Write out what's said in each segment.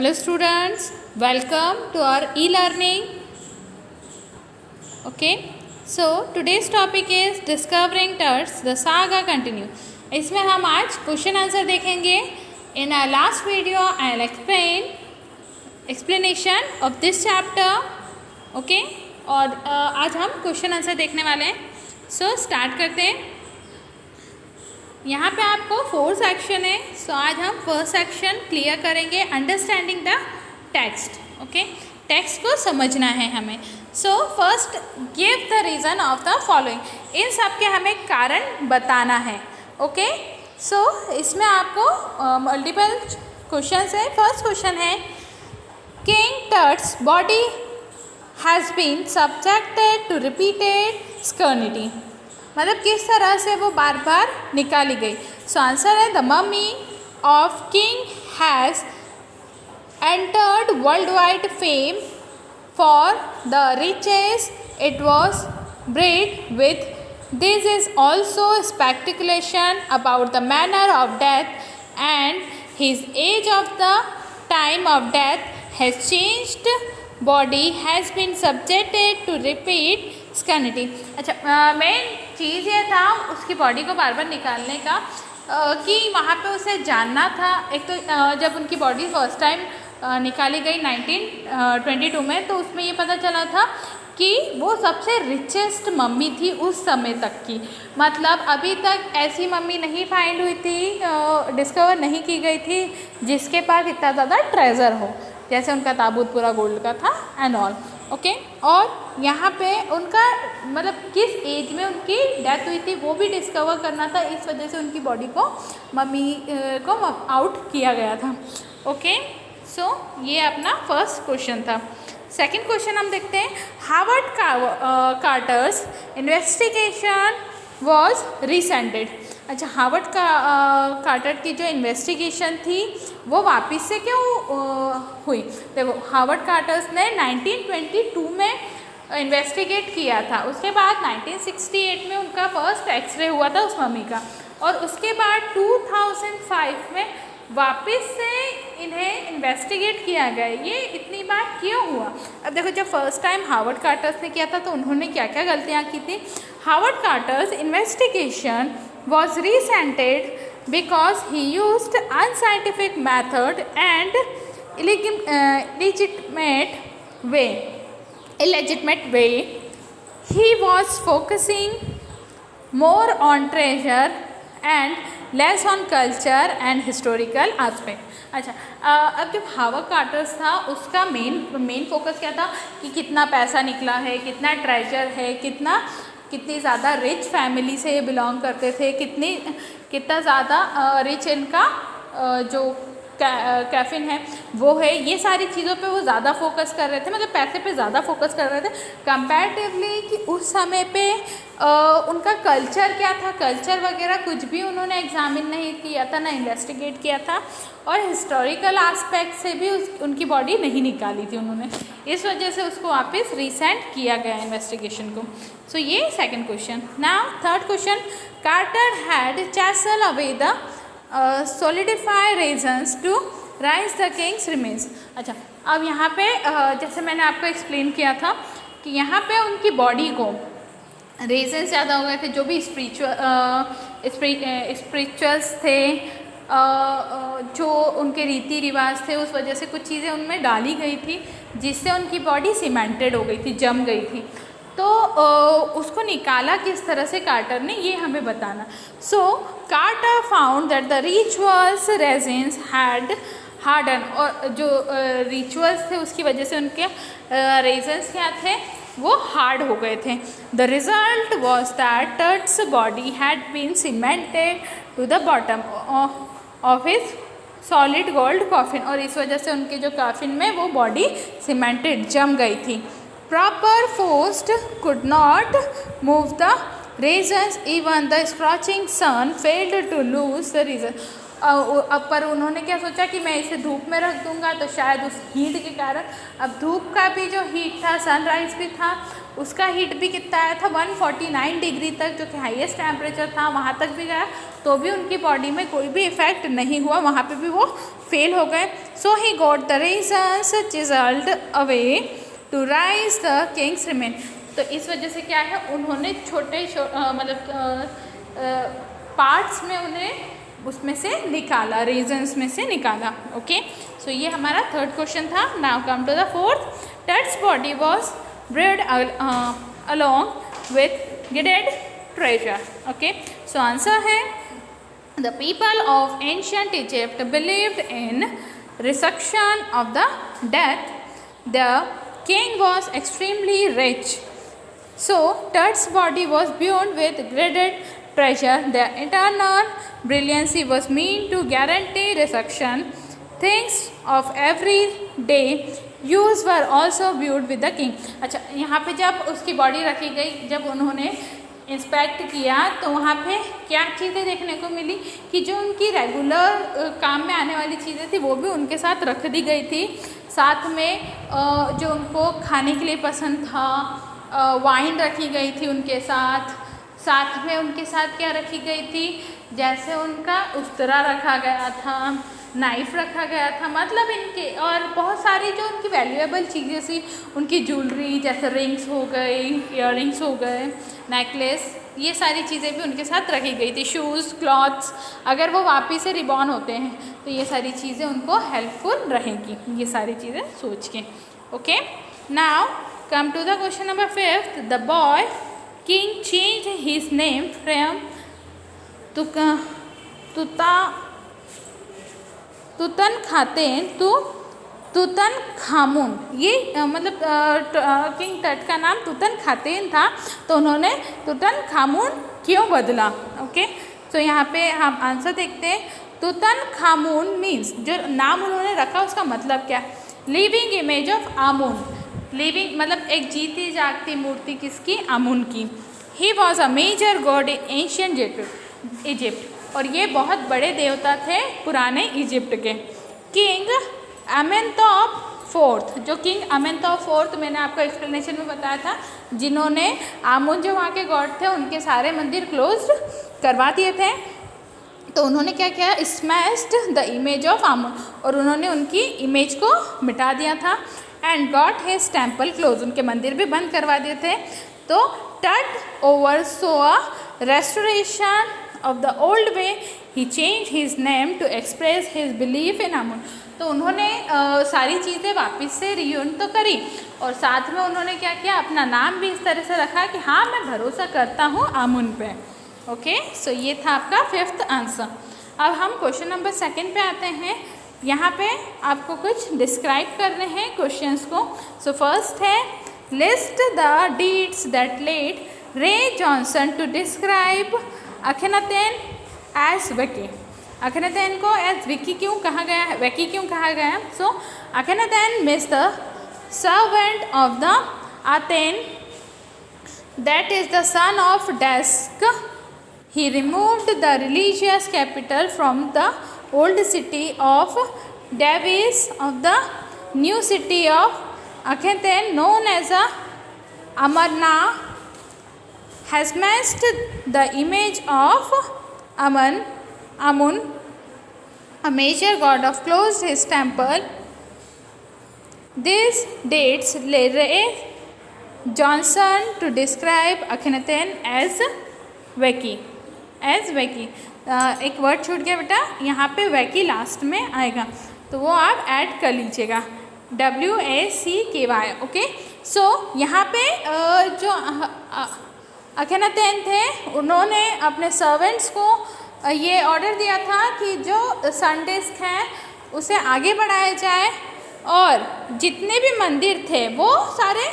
Hello students, welcome to our e-learning. Okay, so today's topic is discovering turds, the saga continue. इसमें हम आज question answer देखेंगे. In our last video I'll explain explanation of this chapter. Okay, और आज हम question answer देखने वाले हैं. So start करते हैं. यहाँ पे आपको 4 सेक्शन है. सो आज हम फर्स्ट सेक्शन क्लियर करेंगे, understanding the text. Okay, text को समझना है हमें. So first give the reason of the following. इन सब के हमें कारण बताना है. ओके, सो इसमें आपको मल्टीपल क्वेश्चंस है. फर्स्ट क्वेश्चन है, King Tut's body has been subjected to repeated scrutiny. मतलब किस तरह से वो बार बार निकाली गई. सो आंसर है, the mummy of king has entered world wide fame for the riches it was buried with. This is also speculation about the manner of death and his age of the time of death has changed. Body has been subjected to repeat scrutiny. अच्छा, main चीज़ ये था उसकी body को बार बार निकालने का कि वहाँ पे उसे जानना था. एक तो जब उनकी बॉडी फर्स्ट टाइम निकाली गई 1922 में, तो उसमें ये पता चला था कि वो सबसे रिचेस्ट मम्मी थी उस समय तक की. मतलब अभी तक ऐसी मम्मी नहीं फाइंड हुई थी, डिस्कवर नहीं की गई थी जिसके पास इतना ज़्यादा ट्रेजर हो, जैसे उनका ताबूत पूरा गोल्ड का था एंड ऑल. ओके, और यहाँ पे उनका मतलब किस एज में उनकी डेथ हुई थी वो भी डिस्कवर करना था. इस वजह से उनकी बॉडी को मम्मी को आउट किया गया था. ओके, सो ये अपना फर्स्ट क्वेश्चन था. सेकंड क्वेश्चन हम देखते हैं, हार्वर्ड कार्टर्स इन्वेस्टिगेशन वॉज रिसेंटेड. अच्छा, हार्वर्ड कार्टर की जो इन्वेस्टिगेशन थी वो वापस से क्यों हुई. देखो, हार्वर्ड कार्टर्स ने 1922 में इन्वेस्टिगेट किया था. उसके बाद 1968 में उनका फर्स्ट एक्सरे हुआ था उस मम्मी का, और उसके बाद 2005 में वापस से इन्हें इन्वेस्टिगेट किया गया. ये इतनी बार क्यों हुआ. अब देखो, जब फर्स्ट टाइम हार्वर्ड कार्टर्स ने किया था तो उन्होंने क्या क्या गलतियाँ की थी. Harvard कार्टर्स investigation was resented because he used unscientific method and illegitimate way. He was focusing more on treasure and less on culture and historical aspect. अच्छा, अब जब हार्वर्ड कार्टर्स था उसका मेन फोकस क्या था कि कितना पैसा निकला है, कितना ट्रेजर है, कितनी ज़्यादा रिच फैमिली से ये बिलोंग करते थे, कितना ज़्यादा रिच इनका जो कैफिन है वो है. ये सारी चीज़ों पे वो ज़्यादा फोकस कर रहे थे, मतलब पैसे पे ज़्यादा फोकस कर रहे थे कंपैरेटिवली कि उस समय पे उनका कल्चर क्या था. कल्चर वगैरह कुछ भी उन्होंने एग्जामिन नहीं किया था, ना इन्वेस्टिगेट किया था, और हिस्टोरिकल एस्पेक्ट से भी उनकी बॉडी नहीं निकाली थी उन्होंने. इस वजह से उसको वापस रिसेंट किया गया इन्वेस्टिगेशन को. सो ये second question. Now third question, Carter had chiselled away the solidify reasons to rise the king's remains. अच्छा, अब यहाँ पे जैसे मैंने आपको एक्सप्लेन किया था कि यहाँ पे उनकी बॉडी को रीजन्स ज़्यादा हो गए थे. जो भी स्पिरिचुअल्स थे, जो उनके रीति रिवाज थे, उस वजह से कुछ चीज़ें उनमें डाली गई थी जिससे उनकी बॉडी सीमेंटेड हो गई थी, जम गई थी. तो उसको निकाला किस तरह से कार्टर ने, ये हमें बताना. So Carter found that the rituals resins had harden. और जो रिचुअल्स थे उसकी वजह से उनके रेजिन्स क्या थे, वो हार्ड हो गए थे. The result was that Tut's body had been cemented to the bottom of his solid gold coffin. और इस वजह से उनके जो कॉफिन में वो बॉडी सीमेंटेड जम गई थी. Proper force could not move the raisins. Even the scorching sun failed to lose the reason. अब पर उन्होंने क्या सोचा कि मैं इसे धूप में रख दूंगा तो शायद उस हीट के कारण, अब धूप का भी जो हीट था, सनराइज भी था, उसका हीट भी कितना आया था 149 डिग्री तक, जो कि हाईएस्ट टेम्परेचर था, वहाँ तक भी गया, तो भी उनकी बॉडी में कोई भी इफेक्ट नहीं हुआ, वहाँ पे भी वो फेल हो गए। So he got the resins chiselled away to raise the king's remain. तो इस वजह से क्या है, उन्होंने छोटे मतलब पार्ट्स में उन्हें उसमें से निकाला, रीजन्स में से निकाला। ओके, सो ये हमारा थर्ड क्वेश्चन था। Now come to the fourth. Tut's body was buried along with गिडेड ट्रेजर। ओके, सो आंसर है the people of ancient Egypt believed in resurrection of the death. The king was extremely rich, so Tut's body was built with graded treasure. The eternal brilliancy was meant to guarantee resurrection. Things of every day use were also built with the king. अच्छा, यहाँ पे जब उसकी body रखी गई, जब उन्होंने inspect किया तो वहाँ पे क्या चीज़ें देखने को मिली कि जो उनकी रेगुलर काम में आने वाली चीज़ें थी वो भी उनके साथ रख दी गई थी। साथ में जो उनको खाने के लिए पसंद था, वाइन रखी गई थी उनके साथ। साथ में उनके साथ क्या रखी गई थी, जैसे उनका उस्तरा रखा गया था, नाइफ रखा गया था, मतलब इनके और बहुत सारी जो उनकी वैल्यूएबल चीज़ें थी, उनकी ज्वेलरी जैसे रिंग्स हो गई, इयररिंग्स हो गए, नेकलेस, ये सारी चीज़ें भी उनके साथ रखी गई थी। शूज़, क्लॉथ्स, अगर वो वापस से रिबॉर्न होते हैं तो ये सारी चीज़ें उनको हेल्पफुल रहेंगी, ये सारी चीज़ें सोच के। Okay, now come to the question number 5। The boy king change his name from Tutankhaten to Tutankhamun. ये मतलब किंग टट का नाम तुतनखातेन था, तो उन्होंने तुतनखामुन क्यों बदला। ओके, तो यहाँ पे हम आंसर देखते हैं। तुतनखामुन मीन्स, जो नाम उन्होंने रखा उसका मतलब क्या, living image of Amun. Living मतलब एक जीती जागती मूर्ति किसकी, आमुन की। He was a major god in ancient Egypt, और ये बहुत बड़े देवता थे पुराने इजिप्ट के। किंग अमेनतॉप फोर्थ, जो किंग अमेनतॉप फोर्थ मैंने आपको एक्सप्लेनेशन में बताया था, जिन्होंने आमुन जो वहाँ के गॉड थे उनके सारे मंदिर क्लोज करवा दिए थे, तो उन्होंने क्या किया, स्मैश्ड द इमेज ऑफ आमुन, और उन्होंने उनकी इमेज को मिटा दिया था। And got his temple close, उनके मंदिर भी बंद करवा दिए थे। तो टट ओवरसॉ restoration of the old way, he changed his name to express his belief in Amun। तो उन्होंने सारी चीज़ें वापस से रियून तो करी, और साथ में उन्होंने क्या किया, अपना नाम भी इस तरह से रखा कि हाँ मैं भरोसा करता हूँ आमुन पे। ओके, सो ये था आपका 5th आंसर। अब हम क्वेश्चन नंबर 2 पे आते हैं। यहाँ पे आपको कुछ डिस्क्राइब करने हैं क्वेश्चंस को। सो फर्स्ट है, list the deeds that led Ray Johnson to describe Akhenaten as wacky. Akhenaten को एज विकी क्यों कहा गया है, वेकी क्यों कहा गया है। So Akhnaten means the servant of the Aten, that is the sun of disc. He removed the religious capital from the old city of Thebes of the new city of Akhnaten known as Amarna, has smashed the image of Amun, a major god of closed his temple. These dates led Ray Johnson to describe Akhenaten as Weki. एक word छूट गया बेटा, यहाँ पे वैकी last में आएगा, तो वो आप ऐड कर लीजिएगा, WACKY। ओके, सो यहाँ पे जो अखनातेन थे, उन्होंने अपने सर्वेंट्स को ये ऑर्डर दिया था कि जो सन डिस्क है उसे आगे बढ़ाया जाए, और जितने भी मंदिर थे वो सारे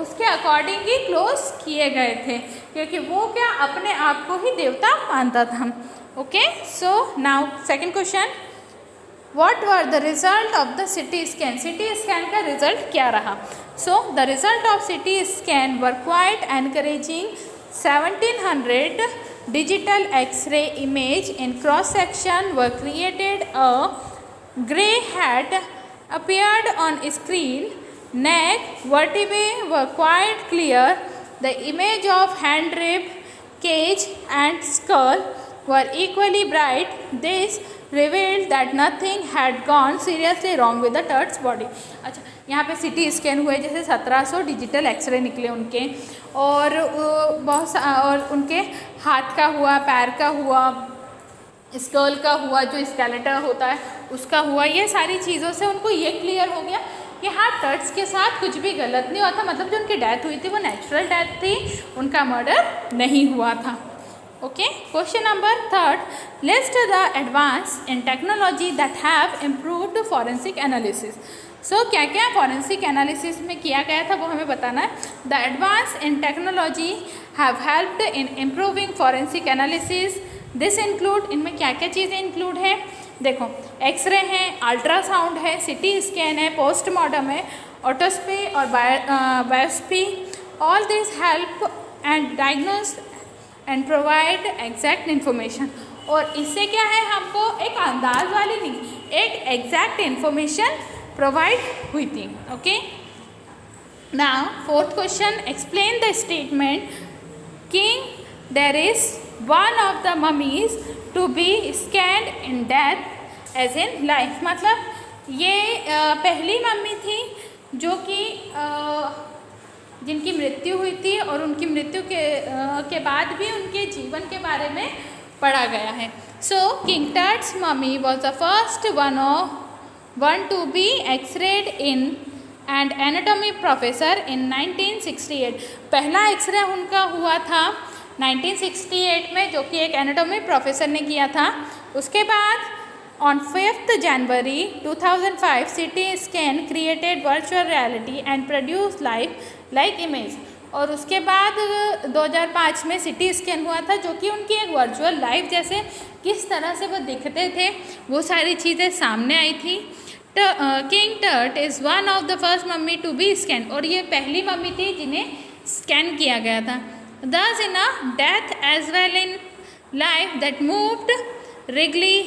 उसके अकॉर्डिंग ही क्लोज किए गए थे, क्योंकि वो क्या अपने आप को ही देवता मानता था। Okay, so now second question, what were the result of the CT scan. CT scan का रिजल्ट क्या रहा। So the result of CT scan were quite encouraging. 1700 digital X-ray image in cross section were created. A gray hat appeared on screen. Neck vertebrae were quite clear. The image of hand rib, cage and skull were equally bright. This revealed that nothing had gone seriously wrong with the turt's body. अच्छा, यहाँ पे CT scan हुए, जैसे 1700 digital x ray निकले उनके, और और उनके हाथ का हुआ, पैर का हुआ, स्कल का हुआ, जो स्केलेटन होता है उसका हुआ। ये सारी चीज़ों से उनको ये क्लियर हो गया कि हाँ, टर्ट्स के साथ कुछ भी गलत नहीं हुआ था, मतलब जो उनकी डेथ हुई थी वो नेचुरल डेथ थी, उनका मर्डर नहीं हुआ था। Okay, question number 3, list the advance in technology that have improved forensic analysis. So क्या क्या फॉरेंसिक एनालिसिस में किया गया था वो हमें बताना है। The advance in technology have helped in improving forensic analysis. This include, इनमें क्या क्या चीज़ें इंक्लूड है, देखो, एक्सरे है, अल्ट्रासाउंड है, सिटी स्कैन है, पोस्टमार्टम है, ऑटोस्पी और biopsy. All this help and diagnose and provide exact information. और इससे क्या है, हमको एक अंदाज वाली नहीं, एक एग्जैक्ट इन्फॉर्मेशन प्रोवाइड हुई थी। Okay, now 4th question, explain the statement king there is one of the mummies to be scanned in death as in life. मतलब ये पहली मम्मी थी जो कि जिनकी मृत्यु हुई थी, और उनकी मृत्यु के बाद भी उनके जीवन के बारे में पढ़ा गया है। So King Tut's mummy was the first one to be X-rayed in an anatomy professor in 1968। पहला एक्सरे उनका हुआ था 1968 में, जो कि एक एनाटॉमी प्रोफेसर ने किया था। उसके बाद on 5th January 2005 CT scan created virtual reality and produce like image. और उसके बाद 2005 में सिटी स्कैन हुआ था, जो कि उनकी एक वर्चुअल लाइफ जैसे किस तरह से वो दिखते थे वो सारी चीज़ें सामने आई थी। किंग टर्ट is one of the first mummy to be scan, और ये पहली मम्मी थी जिन्हें स्कैन किया गया था। Thus in a death as well in life that moved Wrigley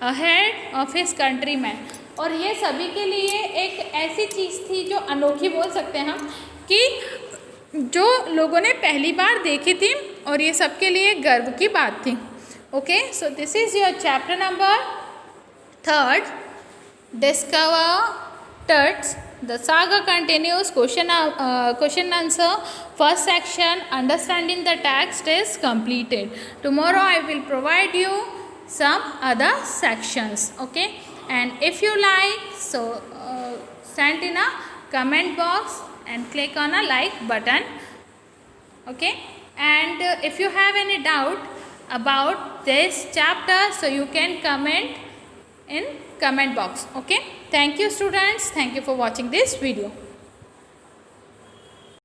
ahead of his countrymen। और ये सभी के लिए एक ऐसी चीज़ थी जो अनोखी बोल सकते हैं हम, कि जो लोगों ने पहली बार देखी थी, और ये सबके लिए गर्व की बात थी। Okay, so this is your chapter number 3, discover Tut's. The saga continues. Question answer. First section, understanding the text, is completed. Tomorrow I will provide you some other sections. Okay, and if you like, so send in a comment box and click on a like button. Okay, and if you have any doubt about this chapter, so you can comment in comment box. Okay, thank you students, thank you for watching this video.